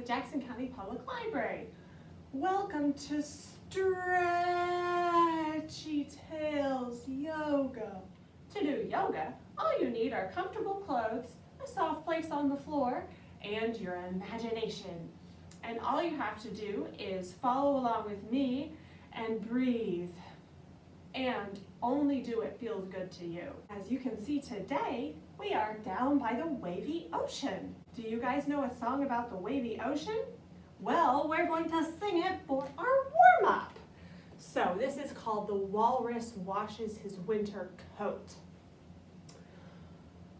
with Jackson County Public Library. Welcome to Stretchy Tales Yoga. To do yoga, all you need are comfortable clothes, a soft place on the floor, and your imagination. And all you have to do is follow along with me and breathe. And only do what feels good to you. As you can see today, we are down by the wavy ocean. Do you guys know a song about the wavy ocean? Well, we're going to sing it for our warm-up. So this is called The Walrus Washes His Winter Coat.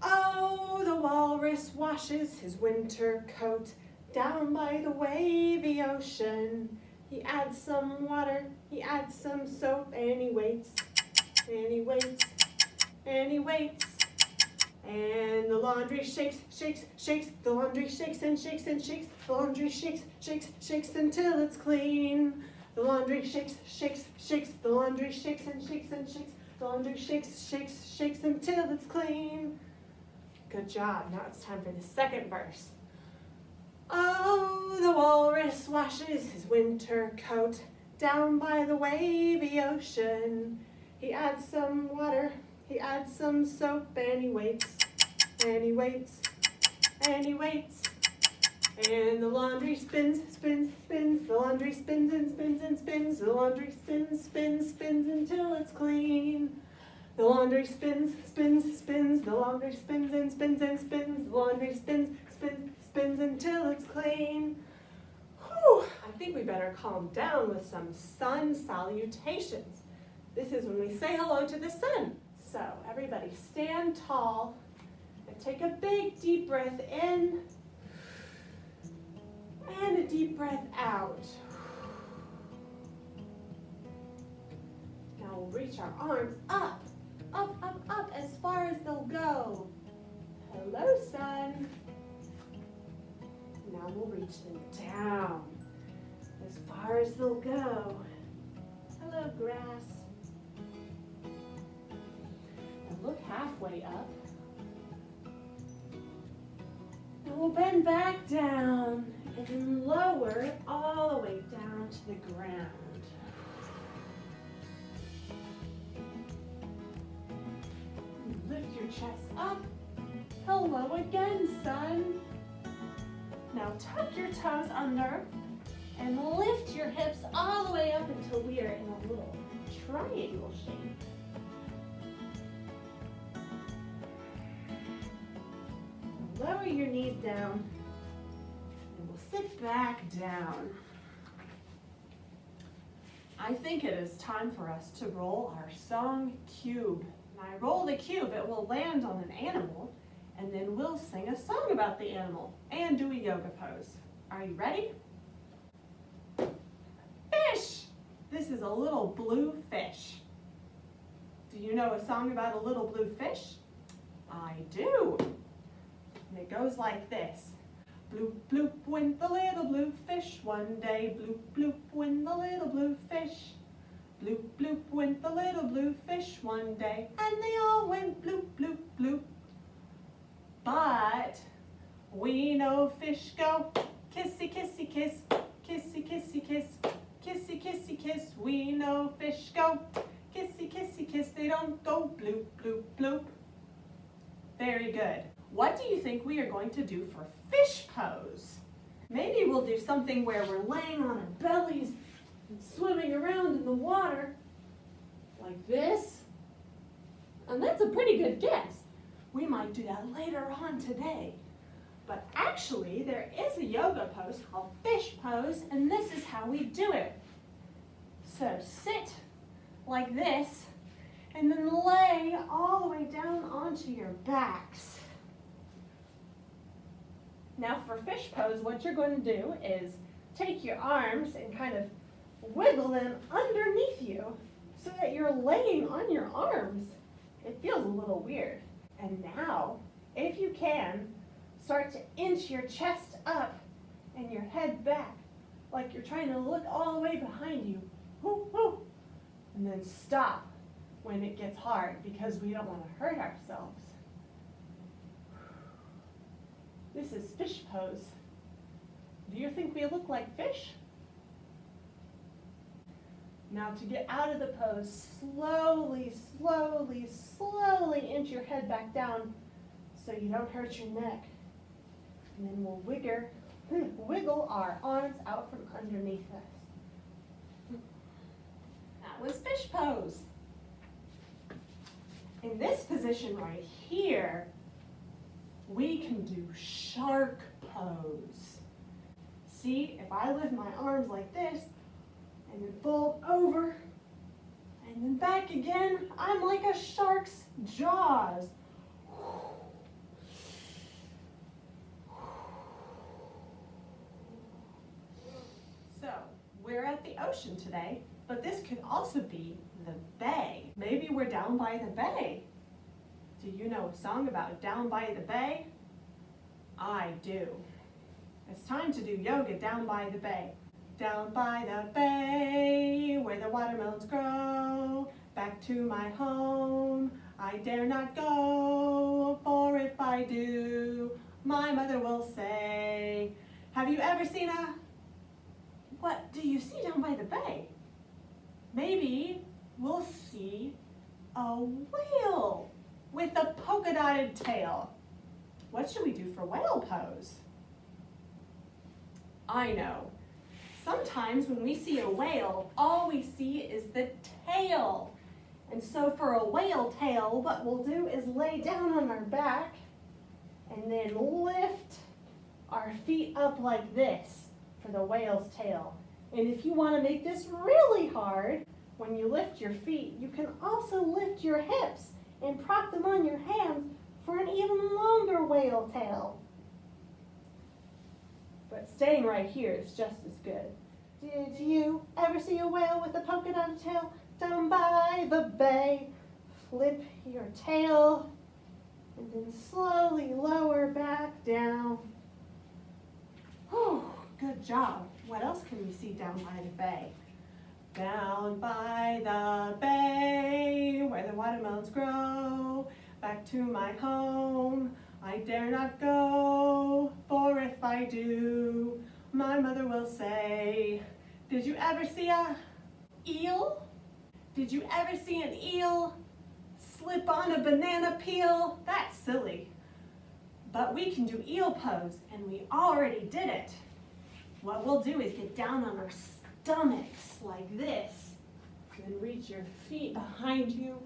Oh, the walrus washes his winter coat down by the wavy ocean. He adds some water, he adds some soap, and he waits, and he waits, and he waits. And the laundry shakes, shakes, shakes, the laundry shakes and shakes and shakes, the laundry shakes, shakes, shakes until it's clean. The laundry shakes, shakes, shakes, the laundry shakes and shakes and shakes, the laundry shakes, shakes, shakes until it's clean. Good job. Now it's time for the second verse. Oh, the walrus washes his winter coat down by the wavy ocean. He adds some water, he adds some soap, and he waits, and he waits, and he waits. And the laundry spins, spins, spins, the laundry spins and spins and spins, the laundry spins, spins, spins until it's clean. The laundry spins, spins, spins, the laundry spins and spins and spins, the laundry spins, spins, spins until it's clean. Whew, I think we better calm down with some sun salutations. This is when we say hello to the sun. So everybody stand tall and take a big deep breath in and a deep breath out. Now we'll reach our arms up, up, up, up as far as they'll go. Hello, sun. Now we'll reach them down as far as they'll go. Hello, grass. And look halfway up. And we'll bend back down and lower all the way down to the ground. Lift your chest up. Hello again, sun. Now tuck your toes under and lift your hips all the way up until we are in a little triangle shape. Lower your knees down and we'll sit back down. I think it is time for us to roll our song cube. When I roll the cube, it will land on an animal, and then we'll sing a song about the animal and do a yoga pose. Are you ready? Fish! This is a little blue fish. Do you know a song about a little blue fish? I do. And it goes like this. Bloop, bloop, went the little blue fish one day. Bloop, bloop, went the little blue fish. Bloop, bloop, went the little blue fish one day. And they all went bloop, bloop, bloop. But we know fish go kissy, kissy, kiss, kissy, kissy, kiss, kissy, kissy, kiss. We know fish go kissy, kissy, kiss. They don't go bloop, bloop, bloop. Very good. What do you think we are going to do for fish pose? Maybe we'll do something where we're laying on our bellies and swimming around in the water like this. And that's a pretty good guess. We might do that later on today. But actually, there is a yoga pose called fish pose, and this is how we do it. So sit like this, and then lay all the way down onto your backs. Now for fish pose, what you're going to do is take your arms and kind of wiggle them underneath you so that you're laying on your arms. It feels a little weird. And now, if you can, start to inch your chest up and your head back like you're trying to look all the way behind you. Whoo, whoo. And then stop when it gets hard because we don't want to hurt ourselves. This is fish pose. Do you think we look like fish? Now to get out of the pose, slowly, slowly, slowly inch your head back down so you don't hurt your neck. And then we'll wiggle our arms out from underneath us. That was fish pose. In this position right here, we can do shark pose. See, if I lift my arms like this, and then fold over, and then back again, I'm like a shark's jaws. So, we're at the ocean today, but this could also be the bay. Maybe we're down by the bay. Do you know a song about down by the bay? I do. It's time to do yoga down by the bay. Down by the bay, where the watermelons grow, back to my home, I dare not go, for if I do, my mother will say. Have you ever seen what do you see down by the bay? Maybe we'll see a whale with a polka dotted tail. What should we do for whale pose? I know. Sometimes when we see a whale, all we see is the tail. And so for a whale tail, what we'll do is lay down on our back and then lift our feet up like this for the whale's tail. And if you want to make this really hard, when you lift your feet, you can also lift your hips and prop them on your hands for an even longer whale tail. But staying right here is just as good. Did you ever see a whale with a polka dotted tail down by the bay? Flip your tail and then slowly lower back down. Whew, good job. What else can we see down by the bay? Down by the bay, where the watermelons grow, back to my home, I dare not go, for if I do, my mother will say. Did you ever see a eel? Did you ever see an eel slip on a banana peel? That's silly. But we can do eel pose, and we already did it. What we'll do is get down on our stomachs like this, and then reach your feet behind you,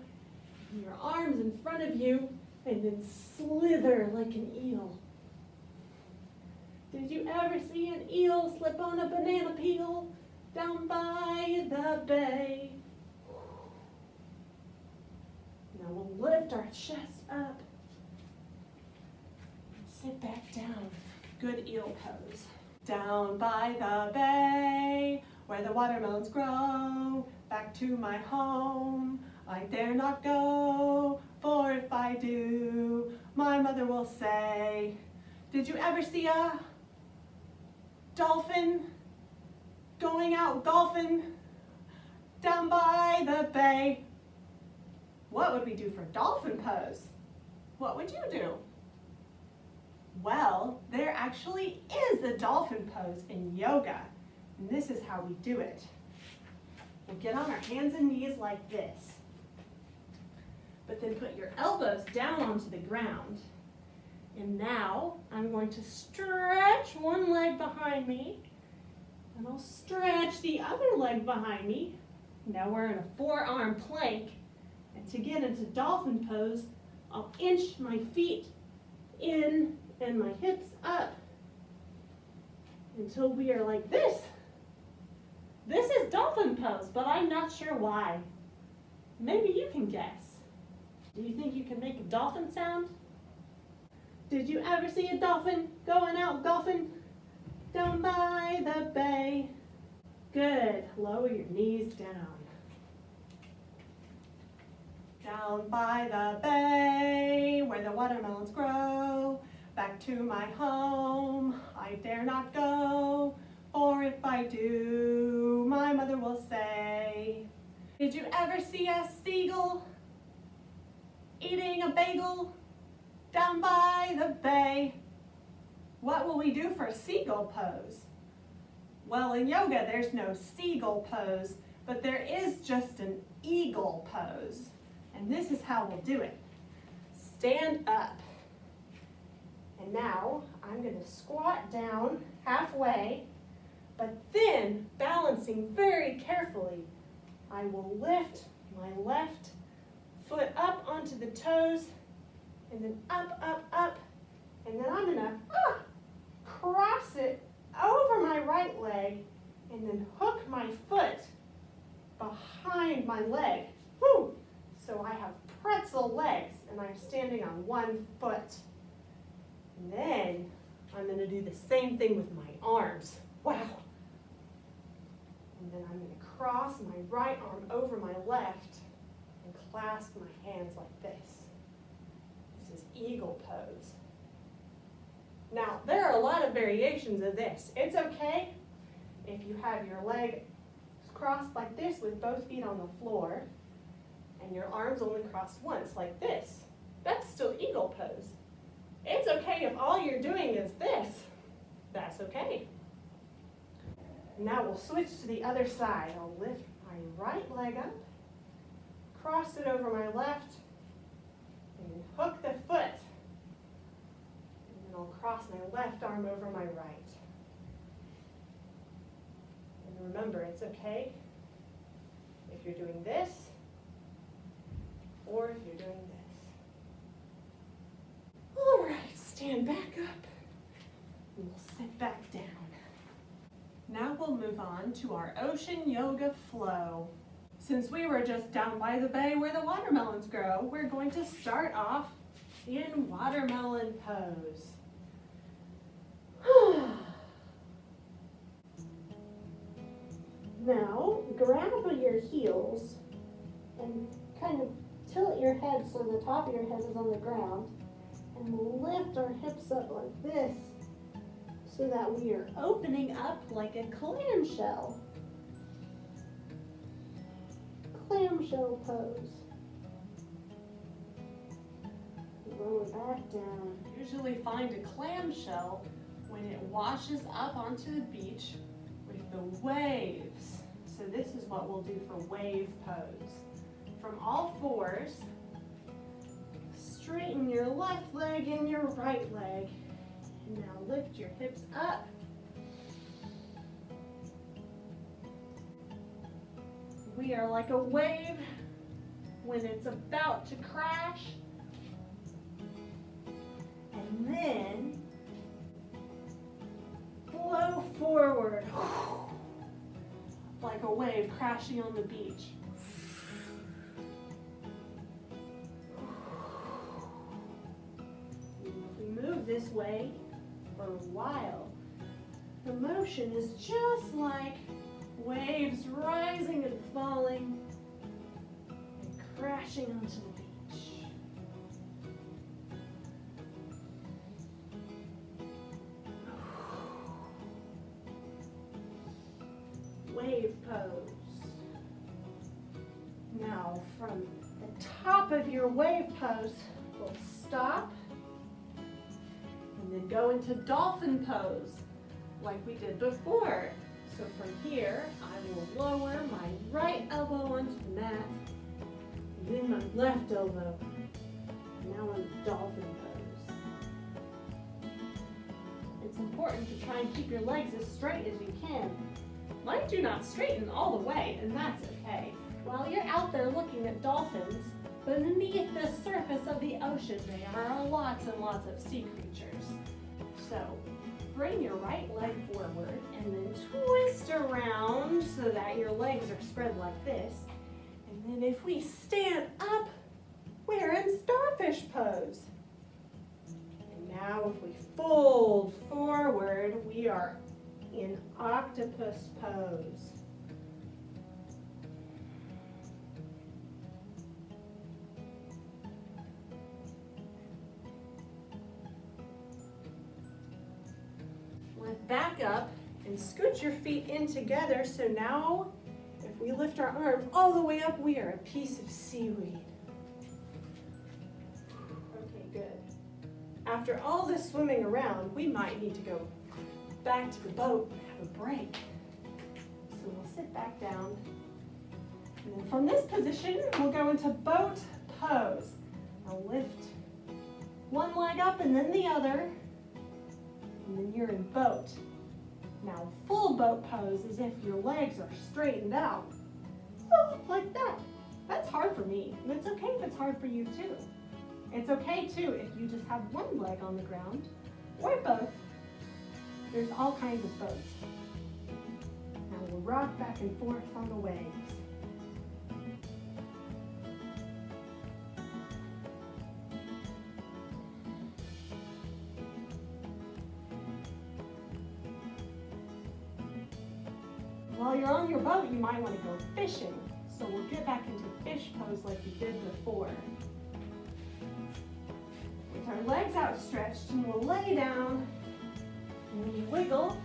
and your arms in front of you, and then slither like an eel. Did you ever see an eel slip on a banana peel down by the bay? Now we'll lift our chest up and sit back down. Good eel pose. Down by the bay, where the watermelons grow, back to my home, I dare not go, for if I do, my mother will say. Did you ever see a dolphin going out golfing down by the bay? What would we do for dolphin pose? What would you do? Well, there actually is a dolphin pose in yoga, and this is how we do it. We'll get on our hands and knees like this, but then put your elbows down onto the ground. And now I'm going to stretch one leg behind me, and I'll stretch the other leg behind me. Now we're in a forearm plank, and to get into dolphin pose, I'll inch my feet in and my hips up until we are like this. This is dolphin pose, but I'm not sure why. Maybe you can guess. Do you think you can make a dolphin sound? Did you ever see a dolphin going out golfing down by the bay? Good. Lower your knees down. Down by the bay, where the watermelons grow, back to my home, I dare not go, for if I do, my mother will say. Did you ever see a seagull eating a bagel down by the bay? What will we do for a seagull pose? Well, in yoga, there's no seagull pose, but there is just an eagle pose. And this is how we'll do it. Stand up. And now I'm going to squat down halfway, but then balancing very carefully, I will lift my left foot up onto the toes, and then up, up, up, and then I'm going to cross it over my right leg, and then hook my foot behind my leg. Woo! So I have pretzel legs, and I'm standing on one foot. And then I'm going to do the same thing with my arms. Wow! And then I'm going to cross my right arm over my left and clasp my hands like this. This is eagle pose. Now, there are a lot of variations of this. It's okay if you have your leg crossed like this with both feet on the floor and your arms only crossed once like this. That's still eagle pose. It's okay if all you're doing is this. That's okay. Now we'll switch to the other side. I'll lift my right leg up, cross it over my left, and hook the foot. And then I'll cross my left arm over my right. And remember, it's okay if you're doing this or if you're doing this. All right, stand back up and we'll sit back down. Now we'll move on to our ocean yoga flow. Since we were just down by the bay where the watermelons grow, we're going to start off in watermelon pose. Now, grab your heels and kind of tilt your head so the top of your head is on the ground. And we'll lift our hips up like this so that we are opening up like a clamshell. Clamshell pose. Lower back down. Usually find a clamshell when it washes up onto the beach with the waves. So this is what we'll do for wave pose. From all fours, straighten your left leg and your right leg. And now lift your hips up. We are like a wave when it's about to crash. And then flow forward like a wave crashing on the beach. If we move this way for a while, the motion is just like waves rising and falling and crashing onto the beach. Wave pose. Now from the top of your wave pose, we'll stop and then go into dolphin pose like we did before. So from here, I will lower my right elbow onto the mat, and then my left elbow. Now I'm dolphin pose. It's important to try and keep your legs as straight as you can. Mine do not straighten all the way, and that's okay. While you're out there looking at dolphins, beneath the surface of the ocean, there are lots and lots of sea creatures. So bring your right leg forward and then twist around so that your legs are spread like this. And then if we stand up, we're in starfish pose. And now if we fold forward, we are in octopus pose. Back up and scoot your feet in together. So now if we lift our arms all the way up, we are a piece of seaweed. Okay, good. After all this swimming around, we might need to go back to the boat and have a break. sit back down. And then from this position, we'll go into boat pose. Now lift one leg up and then the other, and then you're in boat. Now full boat pose is if your legs are straightened out, like that. That's hard for me, and it's okay if it's hard for you too. It's okay too if you just have one leg on the ground, or both. There's all kinds of boats. Now we'll rock back and forth on the waves. While you're on your boat, you might want to go fishing. So we'll get back into fish pose like we did before. With our legs outstretched, and we'll lay down and we wiggle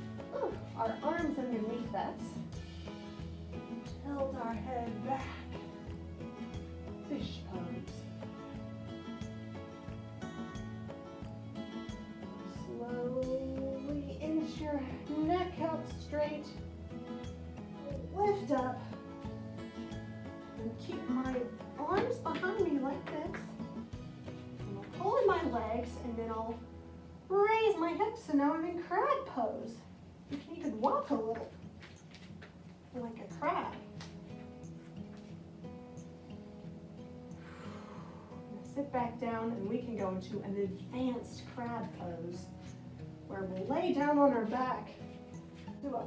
our arms underneath us. Tilt our head back. Fish pose. Slowly inch your neck out straight. Lift up. And keep my arms behind me like this. And I'll pull in my legs, and then I'll raise my hips, and now I'm in crab pose. You can even walk a little, like a crab. Sit back down, and we can go into an advanced crab pose, where we'll lay down on our back, do a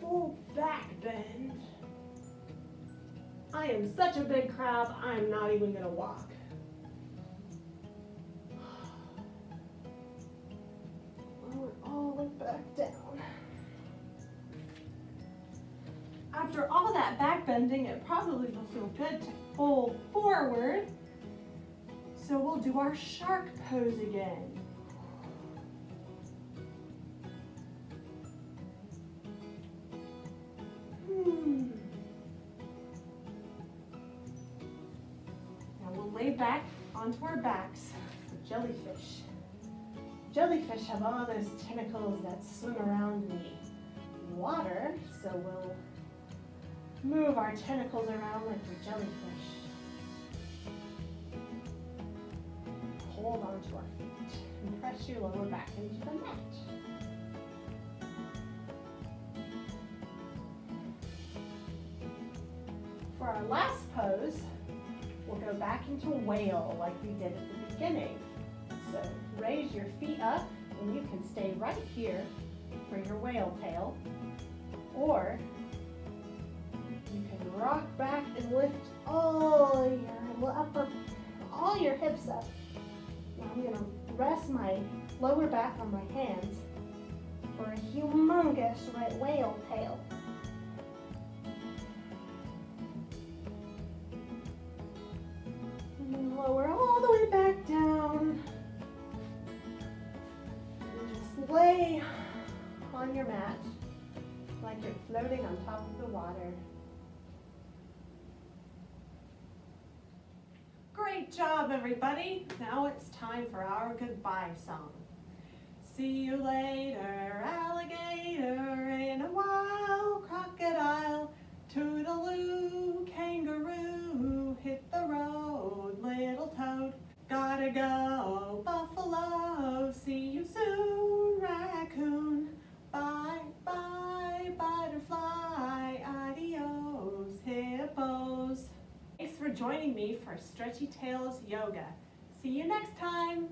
full back bend. I am such a big crab, I'm not even gonna walk. Lower all the way back down. After all that back bending, it probably will feel good to fold forward. So we'll do our shark pose again. Now we'll lay back onto our backs for jellyfish. Jellyfish have all those tentacles that swim around in the water, so we'll move our tentacles around like we're jellyfish. Hold onto our feet and press your lower back into the mat. For our last pose, we'll go back into whale like we did at the beginning. So raise your feet up, and you can stay right here for your whale tail, or you can rock back and lift all your hips up. Now I'm gonna rest my lower back on my hands for a humongous right whale tail. And then lower all the way back down. And just lay on your mat like you're floating on top of the water. Great job, everybody. Now it's time for our goodbye song. See you later, alligator, in a while, crocodile, toodaloo, kangaroo, hit the road, little toad, gotta go, buffalo, see you soon, raccoon, bye, bye, butterfly, adios, hippos. Thanks for joining me for Stretchy Tales Yoga. See you next time.